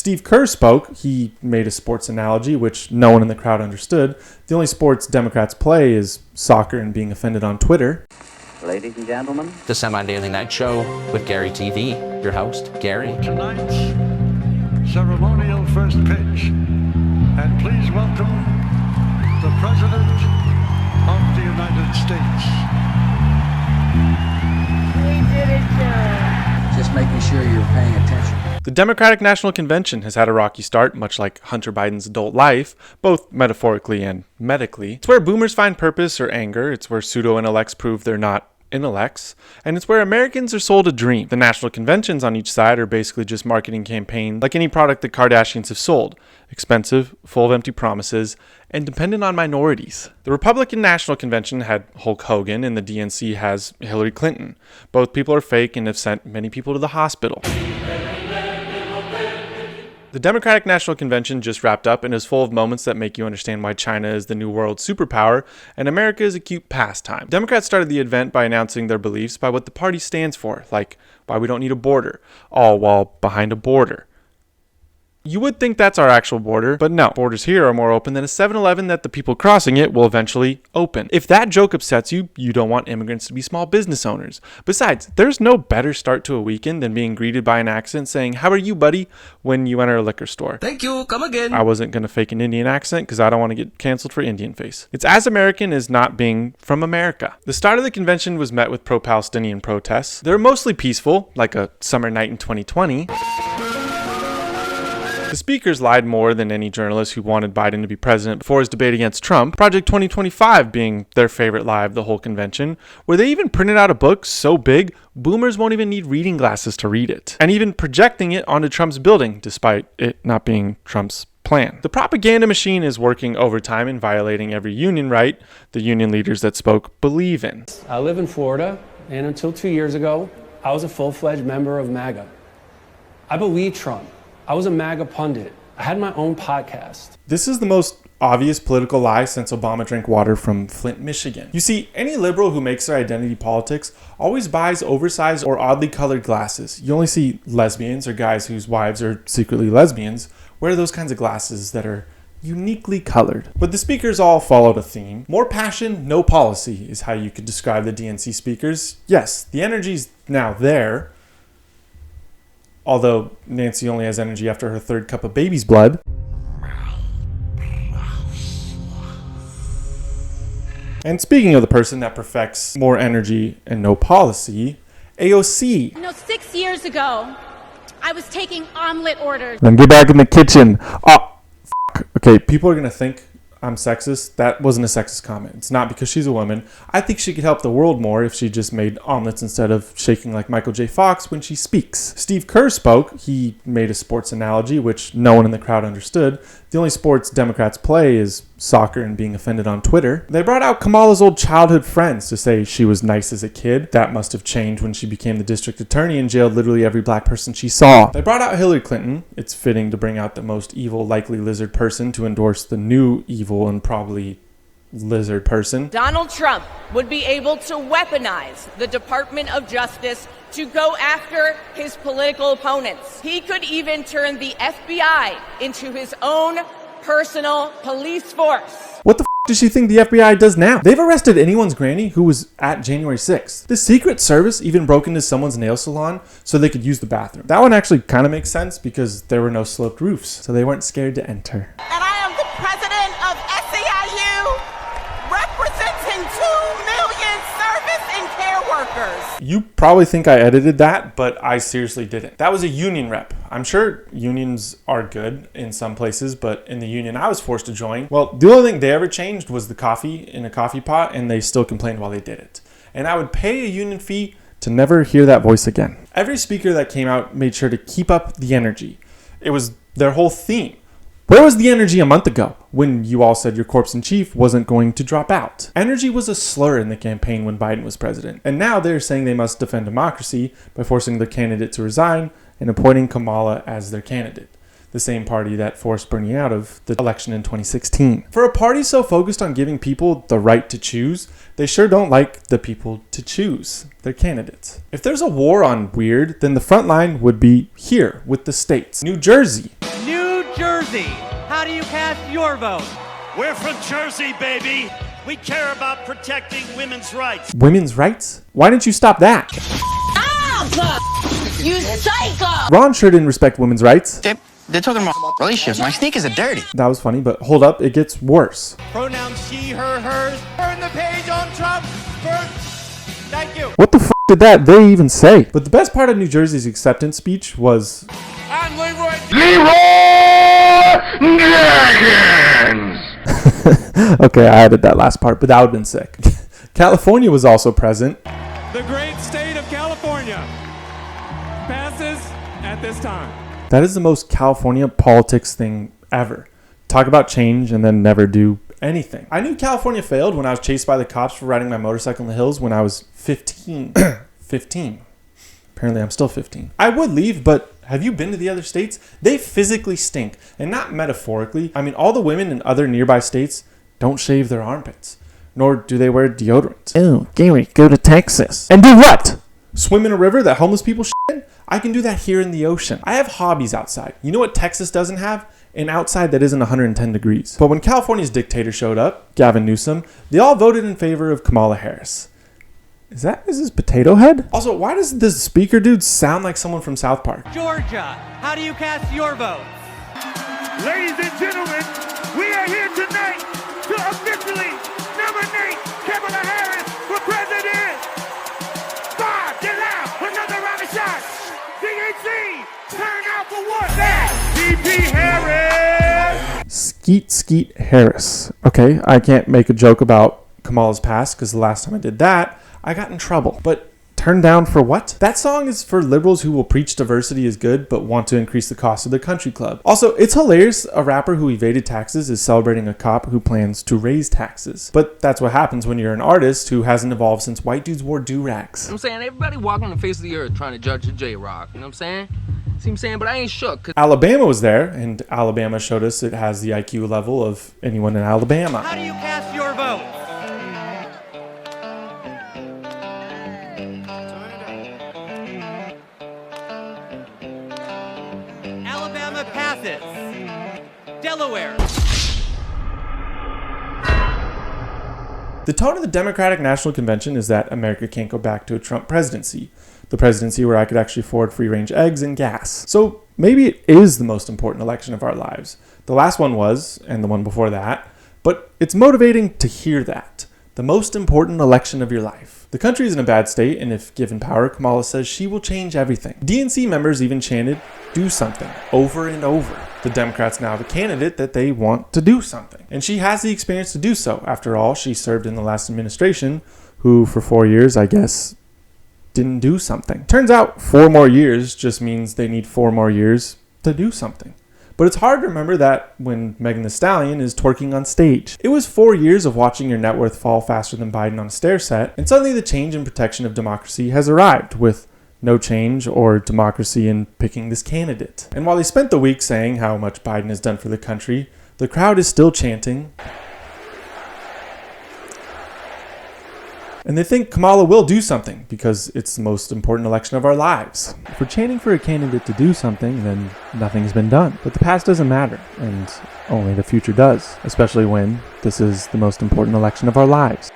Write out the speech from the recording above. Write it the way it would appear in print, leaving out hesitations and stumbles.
Steve Kerr spoke. He made a sports analogy, which no one in the crowd understood. The only sports Democrats play is soccer and being offended on Twitter. Ladies and gentlemen, The Semi-Daily Night Show with Gary TV, your host, Gary. Tonight's ceremonial first pitch. And please welcome the President of the United States. We did it, Joe. just making sure you're paying attention. The Democratic National Convention has had a rocky start, much like Hunter Biden's adult life, both metaphorically and medically. It's where boomers find purpose or anger. It's where pseudo-intellects prove they're not intellects, and it's where Americans are sold a dream. The national conventions on each side are basically just marketing campaigns like any product the Kardashians have sold. Expensive, full of empty promises, and dependent on minorities. The Republican National Convention had Hulk Hogan, and the DNC has Hillary Clinton. Both people are fake and have sent many people to the hospital. The Democratic National Convention just wrapped up and is full of moments that make you understand why China is the new world superpower and America is a cute pastime. Democrats started the event by announcing their beliefs by what the party stands for, like why we don't need a border, all while behind a border. You would think that's our actual border, but no. Borders here are more open than a 7-Eleven that the people crossing it will eventually open. If that joke upsets you, you don't want immigrants to be small business owners. Besides, there's no better start to a weekend than being greeted by an accent saying, "How are you, buddy?" when you enter a liquor store. Thank you, come again. I wasn't going to fake an Indian accent because I don't want to get canceled for Indian face. It's as American as not being from America. The start of the convention was met with pro-Palestinian protests. They were mostly peaceful, like a summer night in 2020. The speakers lied more than any journalist who wanted Biden to be president before his debate against Trump, Project 2025 being their favorite lie of the whole convention, where they even printed out a book so big, boomers won't even need reading glasses to read it, and even projecting it onto Trump's building, despite it not being Trump's plan. The propaganda machine is working overtime and violating every union right the union leaders that spoke believe in. I live in Florida, and until 2 years ago, I was a full-fledged member of MAGA. I believed Trump. I was a MAGA pundit. I had my own podcast. This is the most obvious political lie since Obama drank water from Flint, Michigan. You see, any liberal who makes their identity politics always buys oversized or oddly colored glasses. You only see lesbians or guys whose wives are secretly lesbians wear those kinds of glasses that are uniquely colored. But the speakers all followed a theme. More passion, no policy is how you could describe the DNC speakers. Yes, the energy's now there. Although Nancy only has energy after her third cup of baby's blood. And speaking of the person that perfects more energy and no policy, AOC. 6 years ago, I was taking omelet orders. Then get back in the kitchen. Oh, f***. Okay, people are going to think I'm sexist. That wasn't a sexist comment. It's not because she's a woman. I think she could help the world more if she just made omelets instead of shaking like Michael J. Fox when she speaks. Steve Kerr spoke. He made a sports analogy, which no one in the crowd understood. The only sports Democrats play is soccer and being offended on Twitter. They brought out Kamala's old childhood friends to say she was nice as a kid. That must have changed when she became the district attorney and jailed literally every black person she saw. They brought out Hillary Clinton. It's fitting to bring out the most evil, likely lizard person to endorse the new evil and probably lizard person. Donald Trump would be able to weaponize the Department of Justice to go after his political opponents. He could even turn the FBI into his own personal police force. What the f*** does she think the FBI does now? They've arrested anyone's granny who was at January 6th. The Secret Service even broke into someone's nail salon so they could use the bathroom. That one actually kind of makes sense because there were no sloped roofs, so they weren't scared to enter. And I am the president of SEIU, representing 2 million service and care workers. You probably think I edited that, but I seriously didn't. That was a union rep. I'm sure unions are good in some places, but in the union I was forced to join, well, the only thing they ever changed was the coffee in a coffee pot, and they still complained while they did it. And I would pay a union fee to never hear that voice again. Every speaker that came out made sure to keep up the energy. It was their whole theme. Where was the energy a month ago when you all said your corpse in chief wasn't going to drop out? Energy was a slur in the campaign when Biden was president. And now they're saying they must defend democracy by forcing their candidate to resign and appointing Kamala as their candidate. The same party that forced Bernie out of the election in 2016. For a party so focused on giving people the right to choose, they sure don't like the people to choose their candidates. If there's a war on weird, then the front line would be here with the states. New Jersey. Jersey. How do you cast your vote? We're from Jersey, baby. We care about protecting women's rights. Women's rights? Why didn't you stop that? You psycho! Ron sure didn't respect women's rights. They're talking about relationships. My sneakers are dirty. That was funny, but hold up, it gets worse. Pronouns she, her, hers. Turn the page on Trump. Thank you. What the f*** did that they even say? But the best part of New Jersey's acceptance speech was... I'm Leroy. Okay, I added that last part, but that would have been sick. California was also present. The great state of California passes at this time. That is the most California politics thing ever. Talk about change and then never do anything. I knew California failed when I was chased by the cops for riding my motorcycle in the hills when I was 15. 15. Apparently I'm still 15. I would leave, but have you been to the other states? They physically stink, and not metaphorically. I mean, all the women in other nearby states don't shave their armpits, nor do they wear deodorant. Oh, Gary, go to Texas. And do what? Swim in a river that homeless people shit in? I can do that here in the ocean. I have hobbies outside. You know what Texas doesn't have? An outside that isn't 110 degrees. But when California's dictator showed up, Gavin Newsom, they all voted in favor of Kamala Harris. Is that Mrs. Potato Head? Also, why does this speaker dude sound like someone from South Park? Georgia, how do you cast your vote? Ladies and gentlemen, we are here tonight to officially nominate Kamala Harris for president. Bob, get loud, another round of shots. DNC, turn out for what? That VP Harris. Skeet Harris. Okay, I can't make a joke about Kamala's past because the last time I did that, I got in trouble. But turned down for what? That song is for liberals who will preach diversity is good but want to increase the cost of their country club. Also, it's hilarious a rapper who evaded taxes is celebrating a cop who plans to raise taxes. But that's what happens when you're an artist who hasn't evolved since white dudes wore do-rags. You know what I'm saying? Everybody walking on the face of the earth trying to judge the J-Rock. You know what I'm saying? See what I'm saying? But I ain't shook. Alabama was there, and Alabama showed us it has the IQ level of anyone in Alabama. How do you cast your vote? Alabama passes. Delaware. The tone of the Democratic National Convention is that America can't go back to a Trump presidency. The presidency where I could actually afford free-range eggs and gas. So maybe it is the most important election of our lives. The last one was, and the one before that, but it's motivating to hear that. The most important election of your life. The country is in a bad state, and if given power, Kamala says she will change everything. DNC members even chanted, do something, over and over. The Democrats now have a candidate that they want to do something. And she has the experience to do so. After all, she served in the last administration, who for 4 years, I guess, didn't do something. Turns out 4 more years just means they need 4 more years to do something. But it's hard to remember that when Megan Thee Stallion is twerking on stage. It was 4 years of watching your net worth fall faster than Biden on a stair set, and suddenly the change and protection of democracy has arrived with no change or democracy in picking this candidate. And while they spent the week saying how much Biden has done for the country, the crowd is still chanting, and they think Kamala will do something because it's the most important election of our lives. If we're chanting for a candidate to do something, then nothing's been done. But the past doesn't matter, and only the future does, especially when this is the most important election of our lives.